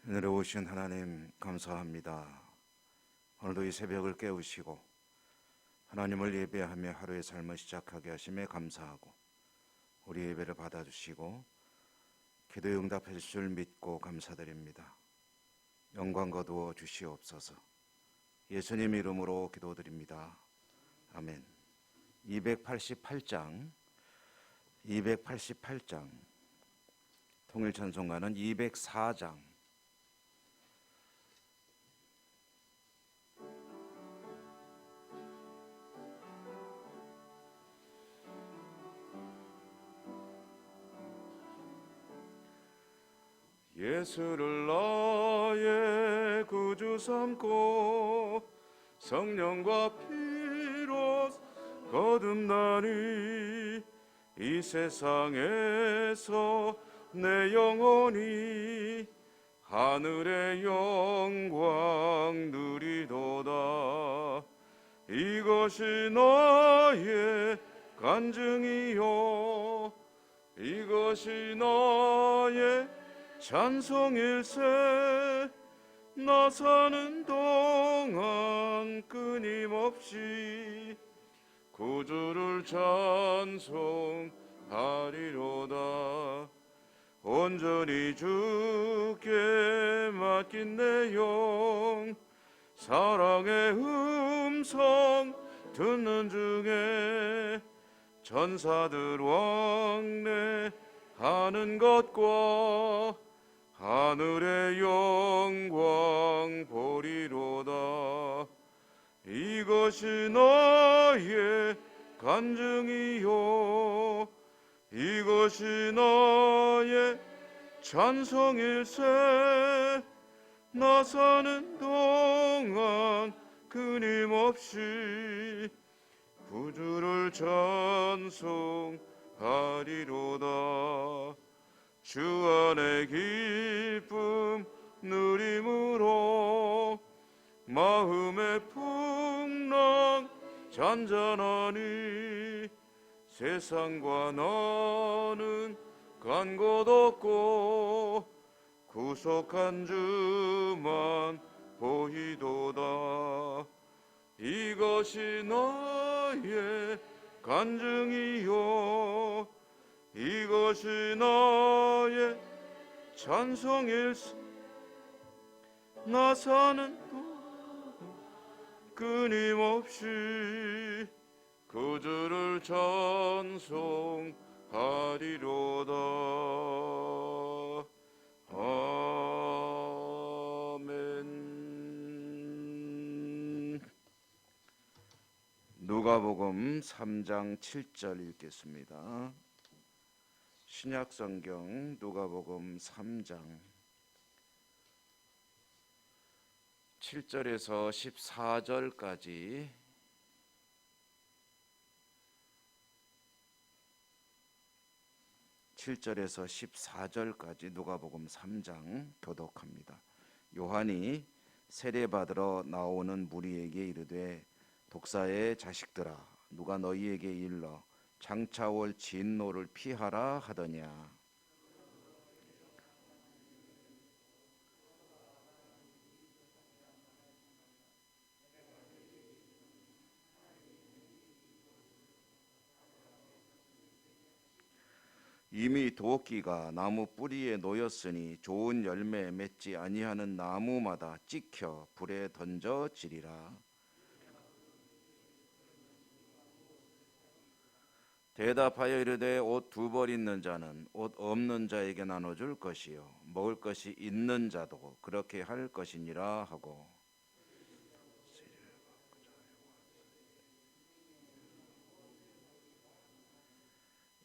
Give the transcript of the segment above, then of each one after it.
은혜로우신 하나님 감사합니다. 오늘도 이 새벽을 깨우시고 하나님을 예배하며 하루의 삶을 시작하게 하심에 감사하고 우리 예배를 받아주시고 기도에 응답해 주실 줄 믿고 감사드립니다. 영광 거두어 주시옵소서. 예수님 이름으로 기도드립니다. 아멘. 288장 통일찬송가는 204장 예수를 나의 구주 삼고 성령과 피로 거듭나니 이 세상에서 내 영혼이 하늘의 영광 누리도다. 이것이 나의 간증이요 이것이 나의 찬송일세. 나 사는 동안 끊임없이 구주를 찬송하리로다. 온전히 주께 맡긴 내 영 사랑의 음성 듣는 중에 천사들 왕래하는 것과 하늘의 영광 보리로다. 이것이 나의 간증이요 이것이 나의 찬송일세. 나 사는 동안 끊임없이 구주를 찬송하리로다. 주 안의 기쁨 누림으로 마음의 풍랑 잔잔하니 세상과 나는 간 곳 없고 구속한 주만 보이도다. 이것이 나의 간증이요 이것이 나의 찬송일세. 나 사는 동안 끊임없이 구주를 찬송하리로다. 아멘. 누가복음 3장 7절 읽겠습니다. 신약성경 누가복음 3장 7절에서 14절까지 누가복음 3장 교독합니다. 요한이 세례받으러 나오는 무리에게 이르되 독사의 자식들아 누가 너희에게 일러 장차 올 진노를 피하라 하더냐. 이미 도끼가 나무 뿌리에 놓였으니 좋은 열매 맺지 아니하는 나무마다 찍혀 불에 던져지리라. 대답하여 이르되 옷 두 벌 있는 자는 옷 없는 자에게 나눠줄 것이요 먹을 것이 있는 자도 그렇게 할 것이니라 하고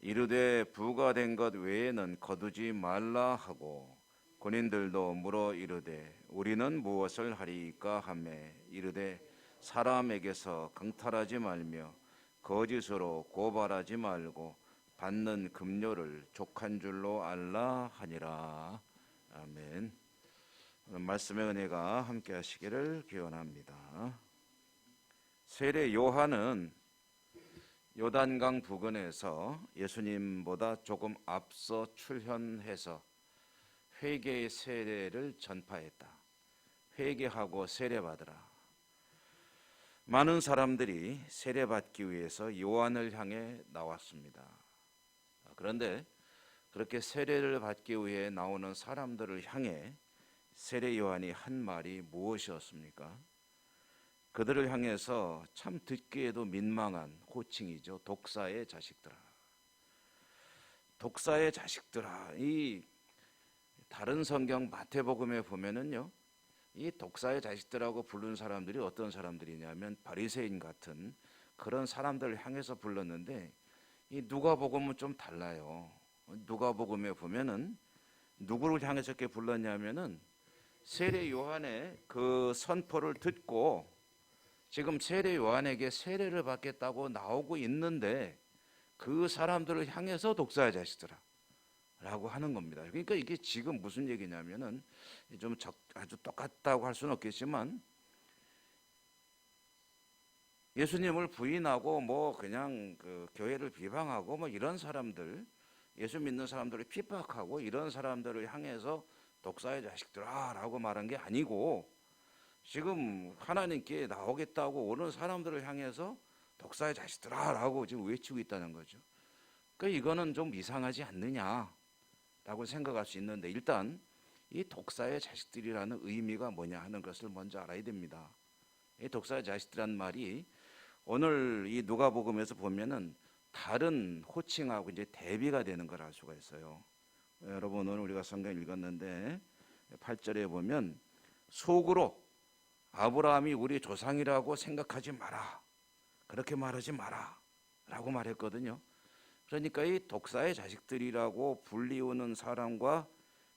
이르되 부과된 것 외에는 거두지 말라 하고 군인들도 물어 이르되 우리는 무엇을 하리이까 하매 이르되 사람에게서 강탈하지 말며 거짓으로 고발하지 말고 받는 급료를 족한 줄로 알라 하니라. 아멘. 오늘 말씀의 은혜가 함께 하시기를 기원합니다. 세례 요한은 요단강 부근에서 예수님보다 조금 앞서 출현해서 회개의 세례를 전파했다. 회개하고 세례받으라. 많은 사람들이 세례받기 위해서 요한을 향해 나왔습니다. 그런데 그렇게 세례를 받기 위해 나오는 사람들을 향해 세례 요한이 한 말이 무엇이었습니까? 그들을 향해서 참 듣기에도 민망한 호칭이죠. 독사의 자식들아. 독사의 자식들아. 이 다른 성경 마태복음에 보면은요, 이 독사의 자식들하고 부른 사람들이 어떤 사람들이냐면 바리새인 같은 그런 사람들을 향해서 불렀는데, 이 누가복음은 좀 달라요. 누가복음에 보면은 누구를 향해서 이렇게 불렀냐면은 세례 요한의 그 선포를 듣고 지금 세례 요한에게 세례를 받겠다고 나오고 있는데 그 사람들을 향해서 독사의 자식들아 라고 하는 겁니다. 그러니까 이게 지금 무슨 얘기냐면은 좀 아주 똑같다고 할 수는 없겠지만, 예수님을 부인하고 뭐 그냥 그 교회를 비방하고 뭐 이런 사람들, 예수 믿는 사람들을 핍박하고 이런 사람들을 향해서 독사의 자식들아 라고 말한 게 아니고, 지금 하나님께 나오겠다고 오는 사람들을 향해서 독사의 자식들아 라고 지금 외치고 있다는 거죠. 그러니까 이거는 좀 이상하지 않느냐라고 생각할 수 있는데, 일단 이 독사의 자식들이라는 의미가 뭐냐 하는 것을 먼저 알아야 됩니다. 이 독사의 자식들이라는 말이 오늘 이 누가복음에서 보면은 다른 호칭하고 이제 대비가 되는 걸 알 수가 있어요. 여러분, 오늘 우리가 성경 읽었는데 8절에 보면 속으로 아브라함이 우리 조상이라고 생각하지 마라, 그렇게 말하지 마라 라고 말했거든요. 그러니까 이 독사의 자식들이라고 불리우는 사람과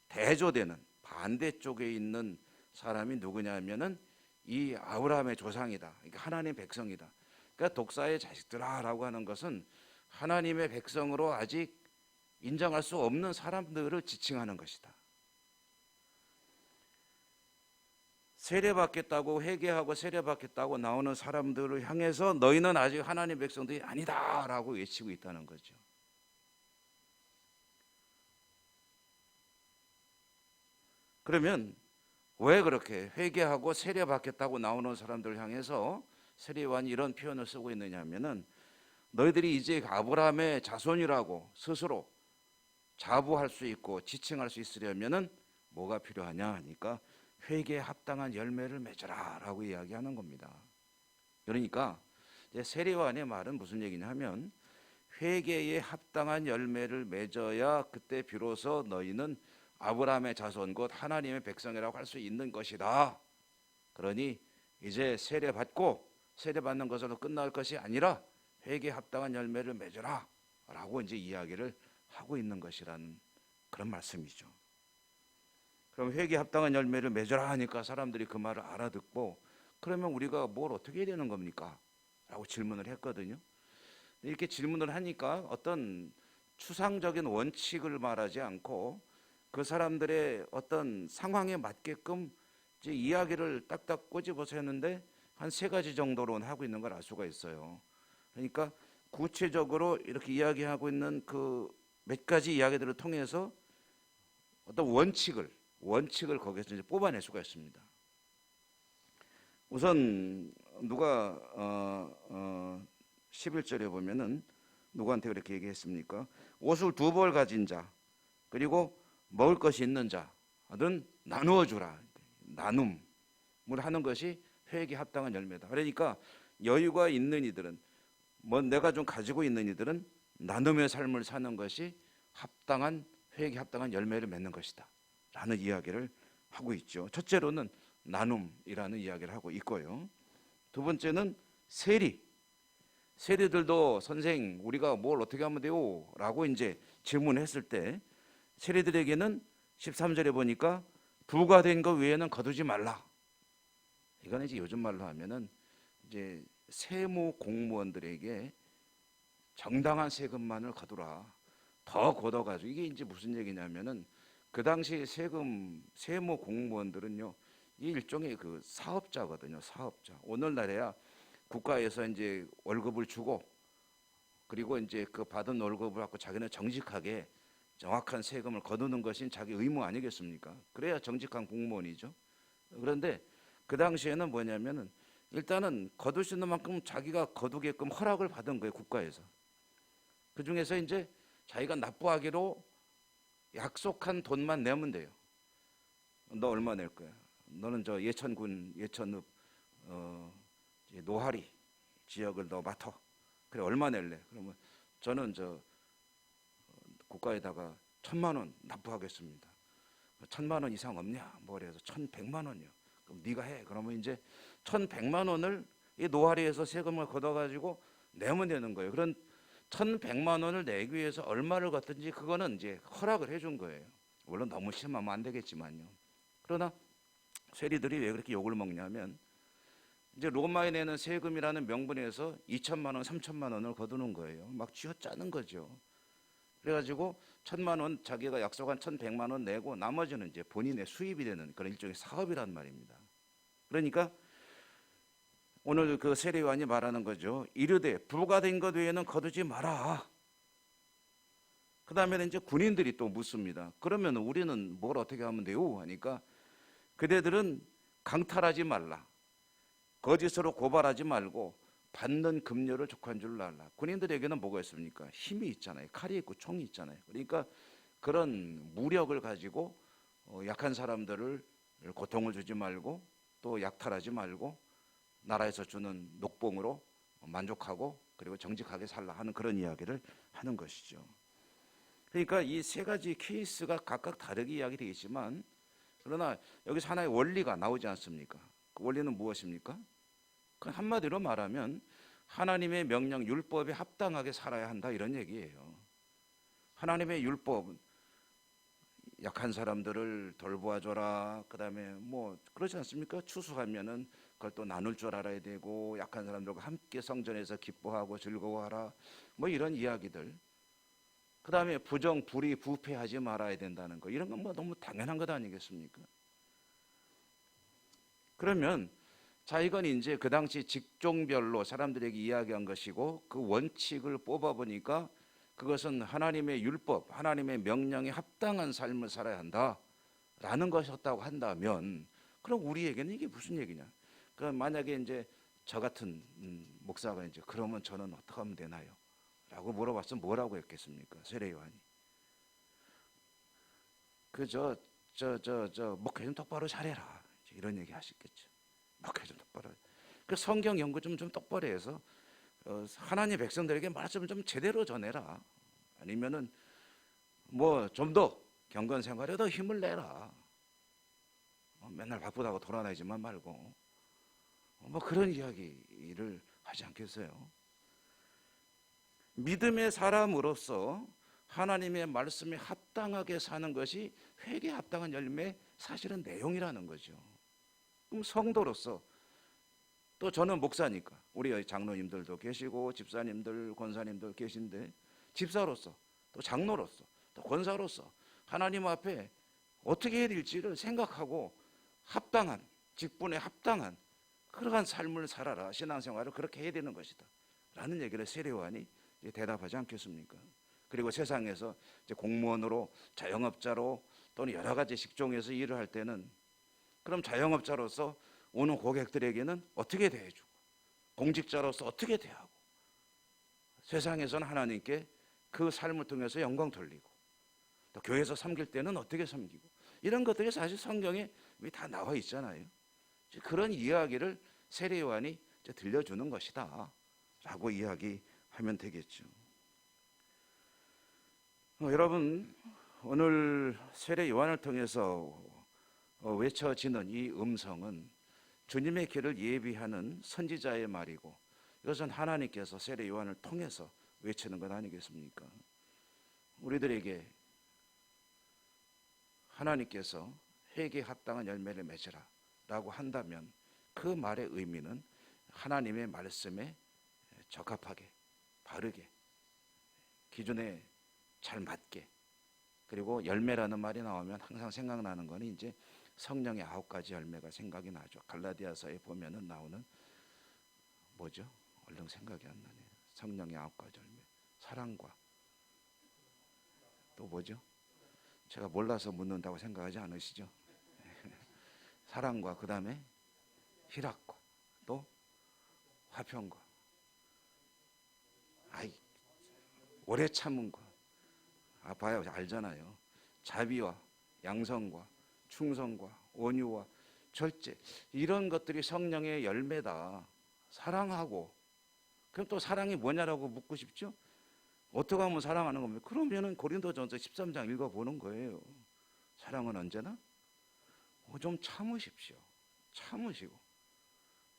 대조되는 반대쪽에 있는 사람이 누구냐면은 이 아브라함의 조상이다, 그러니까 하나님의 백성이다. 그러니까 독사의 자식들아라고 하는 것은 하나님의 백성으로 아직 인정할 수 없는 사람들을 지칭하는 것이다. 세례받겠다고 회개하고 세례받겠다고 나오는 사람들을 향해서 너희는 아직 하나님 백성들이 아니다라고 외치고 있다는 거죠. 그러면 왜 그렇게 회개하고 세례받겠다고 나오는 사람들을 향해서 세례요한이 이런 표현을 쓰고 있느냐 하면은, 너희들이 이제 아브라함의 자손이라고 스스로 자부할 수 있고 지칭할 수 있으려면은 뭐가 필요하냐 하니까 회개에 합당한 열매를 맺어라 라고 이야기하는 겁니다. 그러니까 세례요한의 말은 무슨 얘기냐 하면, 회개에 합당한 열매를 맺어야 그때 비로소 너희는 아브라함의 자손 곧 하나님의 백성이라고 할 수 있는 것이다. 그러니 이제 세례받고 세례받는 것으로 끝날 것이 아니라 회개에 합당한 열매를 맺어라 라고 이제 이야기를 하고 있는 것이라는 그런 말씀이죠. 그럼 회개에 합당한 열매를 맺어라 하니까 사람들이 그 말을 알아듣고, 그러면 우리가 뭘 어떻게 해야 되는 겁니까? 라고 질문을 했거든요. 이렇게 질문을 하니까 어떤 추상적인 원칙을 말하지 않고 그 사람들의 어떤 상황에 맞게끔 이제 이야기를 딱딱 꼬집어서 했는데 한 3가지 정도로 하고 있는 걸 알 수가 있어요. 그러니까 구체적으로 이렇게 이야기하고 있는 그 몇 가지 이야기들을 통해서 어떤 원칙을 거기서 이제 뽑아낼 수가 있습니다. 우선 누가 11절에 보면은 누구한테 그렇게 얘기했습니까? 옷을 2벌 가진 자, 그리고 먹을 것이 있는 자는 나누어 주라. 나눔을 하는 것이 회개에 합당한 열매다. 그러니까 여유가 있는 이들은, 뭐 내가 좀 가지고 있는 이들은 나눔의 삶을 사는 것이 합당한, 회개에 합당한 열매를 맺는 것이다 라는 이야기를 하고 있죠. 첫째로는 나눔이라는 이야기를 하고 있고요. 두 번째는 세리들도 선생 우리가 뭘 어떻게 하면 돼요? 라고 이제 질문했을 때 세리들에게는 13절에 보니까 부과된 것 외에는 거두지 말라. 이거는 이제 요즘 말로 하면은 이제 세무 공무원들에게 정당한 세금만을 거두라. 더 걷어가지고, 이게 이제 무슨 얘기냐면은 그 당시 세무 공무원들은요, 이 일종의 그 사업자거든요. 사업자. 오늘날에야 국가에서 이제 월급을 주고, 그리고 이제 그 받은 월급을 갖고 자기는 정직하게 정확한 세금을 거두는 것이 자기 의무 아니겠습니까? 그래야 정직한 공무원이죠. 그런데 그 당시에는 뭐냐면은 일단은 거둘 수 있는 만큼 자기가 거두게끔 허락을 받은 거예요, 국가에서. 그 중에서 이제 자기가 납부하기로 약속한 돈만 내면 돼요. 너 얼마 낼 거야? 너는 저 예천군 예천읍 노하리 지역을 너 맡아. 그래 얼마 낼래? 그러면 저는 저 국가에다가 1,000만 원 납부하겠습니다. 1,000만 원 이상 없냐? 뭐 그래서 1,100만 원이요. 그럼 네가 해. 그러면 이제 1,100만 원을 이 노하리에서 세금을 걷어가지고 내면 되는 거예요. 그런 1,100만 원을 내기 위해서 얼마를 걷든지 그거는 이제 허락을 해준 거예요. 물론 너무 심하면 안 되겠지만요. 그러나 세리들이 왜 그렇게 욕을 먹냐면 이제 로마에 내는 세금이라는 명분에서 2천만 원, 3천만 원을 거두는 거예요. 막 쥐어짜는 거죠. 그래가지고 1,000만 원 자기가 약속한 1,100만 원 내고 나머지는 이제 본인의 수입이 되는 그런 일종의 사업이란 말입니다. 그러니까 오늘 그 세례요한이 말하는 거죠. 이르되 부가 된 것 외에는 거두지 마라. 그 다음에는 이제 군인들이 또 묻습니다. 그러면 우리는 뭘 어떻게 하면 돼요? 하니까 그대들은 강탈하지 말라. 거짓으로 고발하지 말고 받는 급료를 족한 줄 알라. 군인들에게는 뭐가 있습니까? 힘이 있잖아요. 칼이 있고 총이 있잖아요. 그러니까 그런 무력을 가지고 약한 사람들을 고통을 주지 말고 또 약탈하지 말고 나라에서 주는 녹봉으로 만족하고 그리고 정직하게 살라 하는 그런 이야기를 하는 것이죠. 그러니까 이 세 가지 케이스가 각각 다르게 이야기되겠지만 그러나 여기서 하나의 원리가 나오지 않습니까? 그 원리는 무엇입니까? 그 한마디로 말하면 하나님의 명령 율법에 합당하게 살아야 한다 이런 얘기예요. 하나님의 율법 약한 사람들을 돌보아줘라. 그다음에 뭐 그렇지 않습니까? 추수하면은 그걸 또 나눌 줄 알아야 되고 약한 사람들과 함께 성전에서 기뻐하고 즐거워하라. 뭐 이런 이야기들. 그다음에 부정 불의 부패하지 말아야 된다는 거. 이런 건 뭐 너무 당연한 것 아니겠습니까? 그러면 자 이건 이제 그 당시 직종별로 사람들에게 이야기한 것이고 그 원칙을 뽑아보니까 그것은 하나님의 율법, 하나님의 명령에 합당한 삶을 살아야 한다라는 것이었다고 한다면 그럼 우리에게는 이게 무슨 얘기냐? 그 만약에 이제 저 같은 목사가 이제 그러면 저는 어떻게 하면 되나요? 라고 물어봤으면 뭐라고 했겠습니까? 세례요한이 목회 좀 똑바로 잘해라 이런 얘기 하시겠죠. 목회 좀 똑바로. 그 성경 연구 좀 똑바로 해서 하나님 백성들에게 말씀을 좀 제대로 전해라. 아니면은 뭐 좀 더 경건 생활에 더 힘을 내라. 맨날 바쁘다고 돌아다니지만 말고 뭐 그런 이야기를 하지 않겠어요? 믿음의 사람으로서 하나님의 말씀에 합당하게 사는 것이 회개에 합당한 열매 사실은 내용이라는 거죠. 그럼 성도로서 또 저는 목사니까 우리 장로님들도 계시고 집사님들 권사님들 계신데 집사로서 또 장로로서 또 권사로서 하나님 앞에 어떻게 해야 될지를 생각하고 합당한 직분에 합당한 그러한 삶을 살아라. 신앙생활을 그렇게 해야 되는 것이다 라는 얘기를 세례요한이 대답하지 않겠습니까? 그리고 세상에서 이제 공무원으로 자영업자로 또는 여러 가지 직종에서 일을 할 때는 그럼 자영업자로서 오는 고객들에게는 어떻게 대해주고 공직자로서 어떻게 대하고 세상에서는 하나님께 그 삶을 통해서 영광 돌리고 또 교회에서 섬길 때는 어떻게 섬기고 이런 것들이 사실 성경에 다 나와 있잖아요. 그런 이야기를 세례요한이 들려주는 것이다 라고 이야기하면 되겠죠. 여러분 오늘 세례요한을 통해서 외쳐지는 이 음성은 주님의 길을 예비하는 선지자의 말이고 이것은 하나님께서 세례요한을 통해서 외치는 것 아니겠습니까? 우리들에게 하나님께서 회개에 합당한 열매를 맺으라 라고 한다면 그 말의 의미는 하나님의 말씀에 적합하게 바르게 기준에 잘 맞게 그리고 열매라는 말이 나오면 항상 생각나는 건 이제 성령의 9가지 열매가 생각이 나죠. 갈라디아서에 보면은 나오는 뭐죠? 얼른 생각이 안 나네요. 성령의 9가지 열매. 사랑과 또 뭐죠? 제가 몰라서 묻는다고 생각하지 않으시죠? 사랑과 그 다음에 희락과 또 화평과 오래 참음과 봐요 알잖아요. 자비와 양성과 충성과 온유와 절제 이런 것들이 성령의 열매다. 사랑하고 그럼 또 사랑이 뭐냐라고 묻고 싶죠? 어떻게 하면 사랑하는 겁니까? 그러면은 고린도전서 13장 읽어보는 거예요. 사랑은 언제나 좀 참으십시오. 참으시고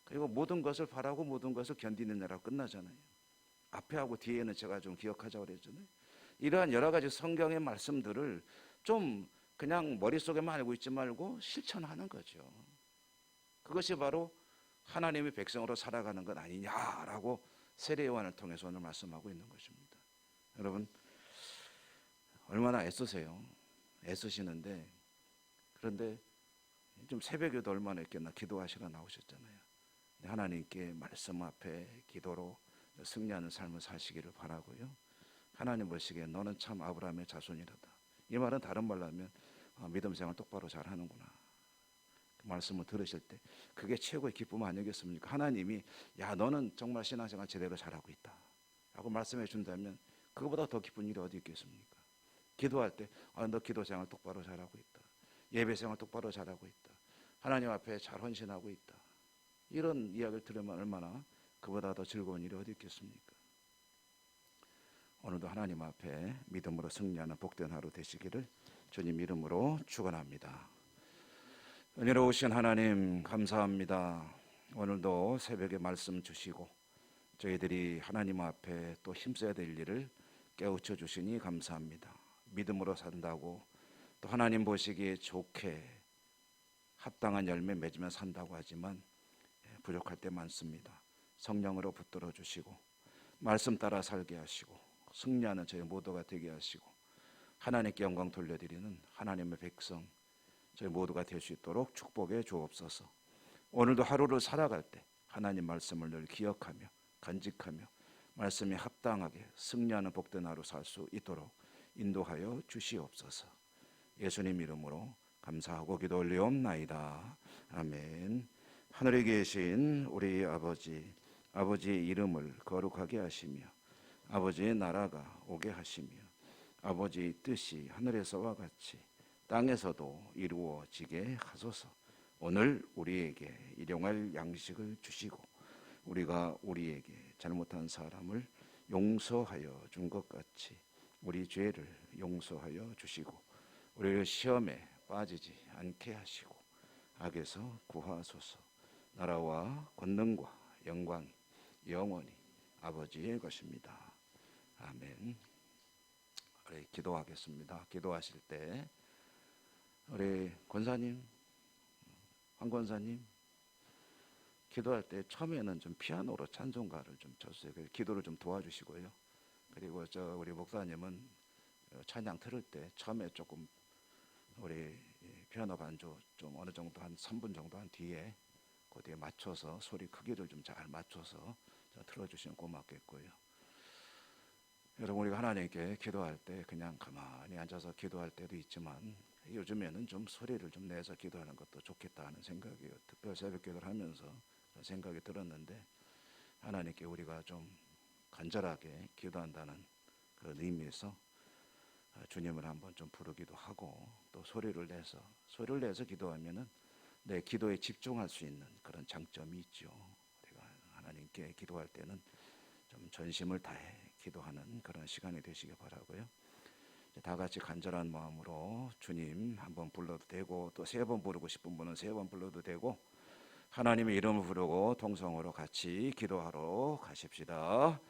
그리고 모든 것을 바라고 모든 것을 견디는 나라고 끝나잖아요. 앞에하고 뒤에는 제가 좀 기억하자고 그랬잖아요. 이러한 여러 가지 성경의 말씀들을 좀 그냥 머릿속에만 알고 있지 말고 실천하는 거죠. 그것이 바로 하나님의 백성으로 살아가는 것 아니냐라고 세례 요한을 통해서 오늘 말씀하고 있는 것입니다. 여러분 얼마나 애쓰세요. 애쓰시는데 그런데 좀 새벽에도 얼마나 있겠나 기도하시러 나오셨잖아요. 하나님께 말씀 앞에 기도로 승리하는 삶을 사시기를 바라고요. 하나님 보시기에 너는 참 아브라함의 자손이라다. 이 말은 다른 말로 하면 믿음 생활 똑바로 잘하는구나. 그 말씀을 들으실 때 그게 최고의 기쁨 아니겠습니까? 하나님이 야 너는 정말 신앙생활 제대로 잘하고 있다 라고 말씀해 준다면 그거보다 더 기쁜 일이 어디 있겠습니까? 기도할 때 너 기도생활 똑바로 잘하고 있다. 예배생활 똑바로 잘하고 있다. 하나님 앞에 잘 헌신하고 있다. 이런 이야기를 들으면 얼마나 그보다 더 즐거운 일이 어디 있겠습니까? 오늘도 하나님 앞에 믿음으로 승리하는 복된 하루 되시기를 주님 이름으로 축원합니다. 은혜로우신 하나님 감사합니다. 오늘도 새벽에 말씀 주시고 저희들이 하나님 앞에 또 힘써야 될 일을 깨우쳐 주시니 감사합니다. 믿음으로 산다고 또 하나님 보시기에 좋게 합당한 열매 맺으며 산다고 하지만 부족할 때 많습니다. 성령으로 붙들어 주시고 말씀 따라 살게 하시고 승리하는 저희 모두가 되게 하시고 하나님께 영광 돌려드리는 하나님의 백성 저희 모두가 될 수 있도록 축복해 주옵소서. 오늘도 하루를 살아갈 때 하나님 말씀을 늘 기억하며 간직하며 말씀에 합당하게 승리하는 복된 하루 살 수 있도록 인도하여 주시옵소서. 예수님 이름으로 감사하고 기도 올리옵나이다. 아멘. 하늘에 계신 우리 아버지, 아버지의 이름을 거룩하게 하시며 아버지의 나라가 오게 하시며 아버지의 뜻이 하늘에서와 같이 땅에서도 이루어지게 하소서. 오늘 우리에게 일용할 양식을 주시고 우리가 우리에게 잘못한 사람을 용서하여 준 것 같이 우리 죄를 용서하여 주시고 우리를 시험에 빠지지 않게 하시고 악에서 구하소서. 나라와 권능과 영광이 영원히 아버지의 것입니다. 아멘. 우리 기도하겠습니다. 기도하실 때 우리 권사님, 황 권사님 기도할 때 처음에는 좀 피아노로 찬송가를 좀 쳤어요. 기도를 좀 도와주시고요. 그리고 우리 목사님은 찬양 틀을 때 처음에 조금 우리 피아노 반주 좀 어느 정도 한 3분 정도 한 뒤에 그 뒤에 맞춰서 소리 크기를 좀 잘 맞춰서 틀어주시면 고맙겠고요. 여러분 우리가 하나님께 기도할 때 그냥 가만히 앉아서 기도할 때도 있지만 요즘에는 좀 소리를 좀 내서 기도하는 것도 좋겠다 하는 생각이에요. 특별 새벽 기도를 하면서 그런 생각이 들었는데 하나님께 우리가 좀 간절하게 기도한다는 그런 의미에서 주님을 한번 좀 부르기도 하고 또 소리를 내서 기도하면은 내 기도에 집중할 수 있는 그런 장점이 있죠. 우리가 하나님께 기도할 때는 좀 전심을 다해 기도하는 그런 시간이 되시길 바라고요. 다 같이 간절한 마음으로 주님 한번 불러도 되고 또 3번 부르고 싶은 분은 3번 불러도 되고 하나님의 이름을 부르고 통성으로 같이 기도하러 가십시다.